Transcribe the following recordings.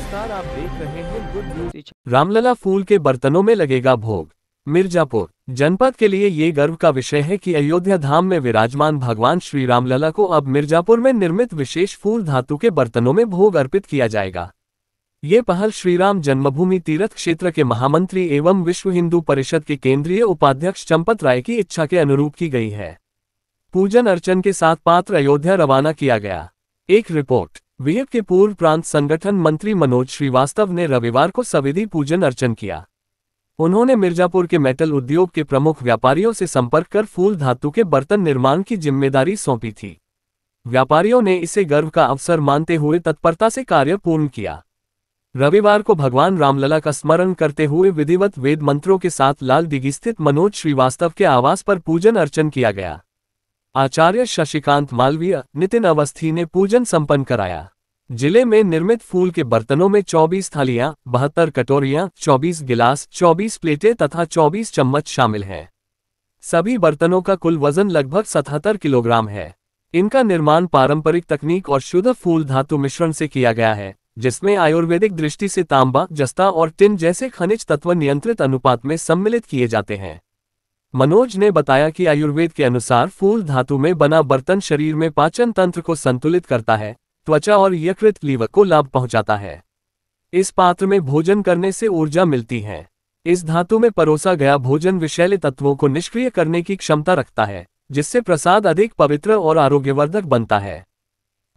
नमस्कार, आप देख रहे हैं गुड न्यूज। रामलला फूल के बर्तनों में लगेगा भोग। मिर्जापुर जनपद के लिए ये गर्व का विषय है कि अयोध्या धाम में विराजमान भगवान श्री रामलला को अब मिर्जापुर में निर्मित विशेष फूल धातु के बर्तनों में भोग अर्पित किया जाएगा। ये पहल श्रीराम जन्मभूमि तीर्थ क्षेत्र के महामंत्री एवं विश्व हिंदू परिषद के केंद्रीय उपाध्यक्ष चंपत राय की इच्छा के अनुरूप की गई है। पूजन अर्चन के साथ पात्र अयोध्या रवाना किया गया। एक रिपोर्ट। विहिप के पूर्व प्रांत संगठन मंत्री मनोज श्रीवास्तव ने रविवार को सविधि पूजन अर्चन किया। उन्होंने मिर्जापुर के मेटल उद्योग के प्रमुख व्यापारियों से संपर्क कर फूल धातु के बर्तन निर्माण की जिम्मेदारी सौंपी थी। व्यापारियों ने इसे गर्व का अवसर मानते हुए तत्परता से कार्य पूर्ण किया। रविवार को भगवान रामलला का स्मरण करते हुए विधिवत वेद मंत्रों के साथ लाल दिघी स्थित मनोज श्रीवास्तव के आवास पर पूजन अर्चन किया गया। आचार्य शशिकांत मालवीय, नितिन अवस्थी ने पूजन संपन्न कराया। जिले में निर्मित फूल के बर्तनों में 24 थालियां, 72 कटोरियां, 24 गिलास, 24 प्लेटें तथा 24 चम्मच शामिल हैं। सभी बर्तनों का कुल वजन लगभग 77 किलोग्राम है। इनका निर्माण पारंपरिक तकनीक और शुद्ध फूल धातु मिश्रण से किया गया है, जिसमें आयुर्वेदिक दृष्टि से तांबा, जस्ता और टिन जैसे खनिज तत्व नियंत्रित अनुपात में सम्मिलित किए जाते हैं। मनोज ने बताया कि आयुर्वेद के अनुसार फूल धातु में बना बर्तन शरीर में पाचन तंत्र को संतुलित करता है, त्वचा और यकृत लीवर को लाभ पहुंचाता है। इस पात्र में भोजन करने से ऊर्जा मिलती है। इस धातु में परोसा गया भोजन विषैले तत्वों को निष्क्रिय करने की क्षमता रखता है, जिससे प्रसाद अधिक पवित्र और आरोग्यवर्धक बनता है।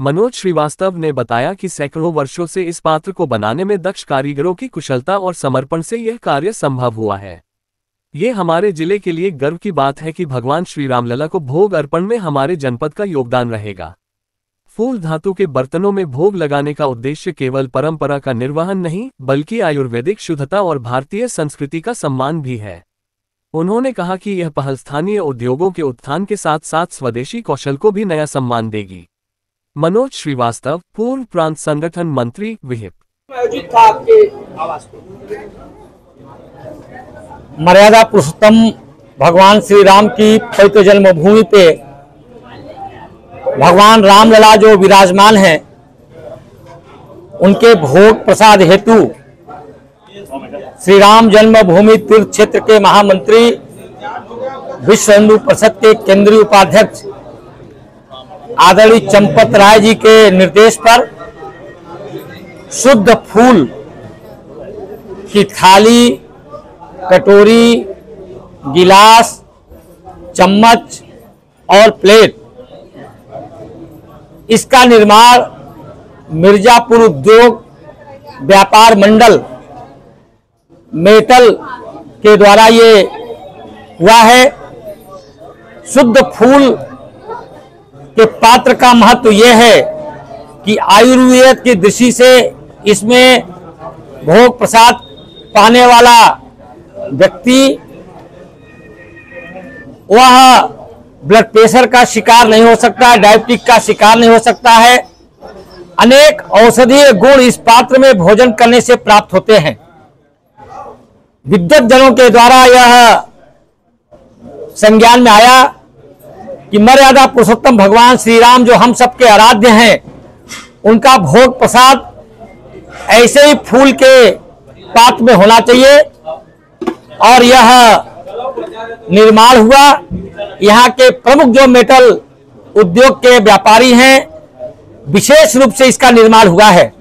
मनोज श्रीवास्तव ने बताया कि सैकड़ों वर्षों से इस पात्र को बनाने में दक्ष कारीगरों की कुशलता और समर्पण से यह कार्य संभव हुआ है। ये हमारे जिले के लिए गर्व की बात है कि भगवान श्री रामलला को भोग अर्पण में हमारे जनपद का योगदान रहेगा। फूल धातु के बर्तनों में भोग लगाने का उद्देश्य केवल परंपरा का निर्वहन नहीं, बल्कि आयुर्वेदिक शुद्धता और भारतीय संस्कृति का सम्मान भी है। उन्होंने कहा कि यह पहल स्थानीय उद्योगों के उत्थान के साथ साथ स्वदेशी कौशल को भी नया सम्मान देगी। मनोज श्रीवास्तव, पूर्व प्रांत संगठन मंत्री, विहिप। मर्यादा पुरुषोत्तम भगवान श्री राम की पवित्र जन्मभूमि पे भगवान रामलला जो विराजमान हैं, उनके भोग प्रसाद हेतु श्री राम जन्मभूमि तीर्थ क्षेत्र के महामंत्री, विश्व हिंदू परिषद के केंद्रीय उपाध्यक्ष आदरणीय चंपत राय जी के निर्देश पर शुद्ध फूल की थाली, कटोरी, गिलास, चम्मच और प्लेट, इसका निर्माण मिर्जापुर उद्योग व्यापार मंडल मेटल के द्वारा ये हुआ है। शुद्ध फूल के पात्र का महत्व यह है कि आयुर्वेद की दृष्टि से इसमें भोग प्रसाद पाने वाला व्यक्ति वह ब्लड प्रेशर का शिकार नहीं हो सकता, डायबिटीज का शिकार नहीं हो सकता है। अनेक औषधीय गुण इस पात्र में भोजन करने से प्राप्त होते हैं। विद्वत जनों के द्वारा यह संज्ञान में आया कि मर्यादा पुरुषोत्तम भगवान श्री राम जो हम सबके आराध्य हैं, उनका भोग प्रसाद ऐसे ही फूल के पात्र में होना चाहिए। और यह निर्माण हुआ। यहाँ के प्रमुख जो मेटल उद्योग के व्यापारी हैं, विशेष रूप से इसका निर्माण हुआ है।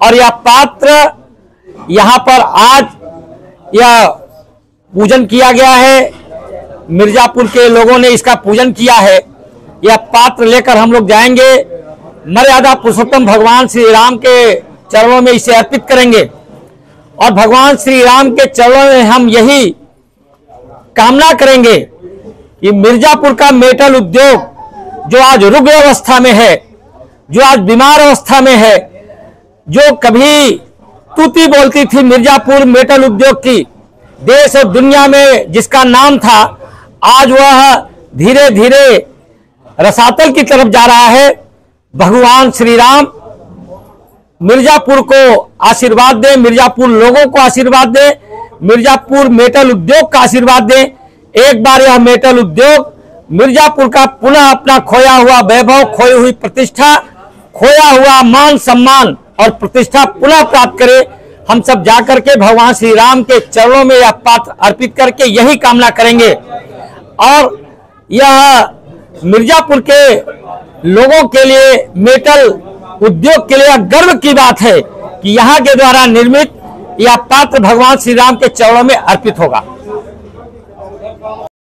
और यह पात्र यहाँ पर आज यह पूजन किया गया है। मिर्जापुर के लोगों ने इसका पूजन किया है। यह पात्र लेकर हम लोग जाएंगे, मर्यादा पुरुषोत्तम भगवान श्री राम के चरणों में इसे अर्पित करेंगे। और भगवान श्री राम के चरणों में हम यही कामना करेंगे कि मिर्जापुर का मेटल उद्योग जो आज रुग्ण अवस्था में है, जो आज बीमार अवस्था में है, जो कभी तूती बोलती थी मिर्जापुर मेटल उद्योग की, देश और दुनिया में जिसका नाम था, आज वह धीरे धीरे रसातल की तरफ जा रहा है। भगवान श्री राम मिर्जापुर को आशीर्वाद दे, मिर्जापुर लोगों को आशीर्वाद दे, मिर्जापुर मेटल उद्योग का आशीर्वाद दे। एक बार यह मेटल उद्योग मिर्जापुर का पुनः अपना खोया हुआ वैभव, खोई हुई प्रतिष्ठा, खोया हुआ मान सम्मान और प्रतिष्ठा पुनः प्राप्त करे। हम सब जाकर के भगवान श्री राम के चरणों में यह पात्र अर्पित करके यही कामना करेंगे। और यह मिर्जापुर के लोगों के लिए, मेटल उद्योग के लिए गर्व की बात है कि यहाँ के द्वारा निर्मित यह पात्र भगवान श्री राम के चरणों में अर्पित होगा।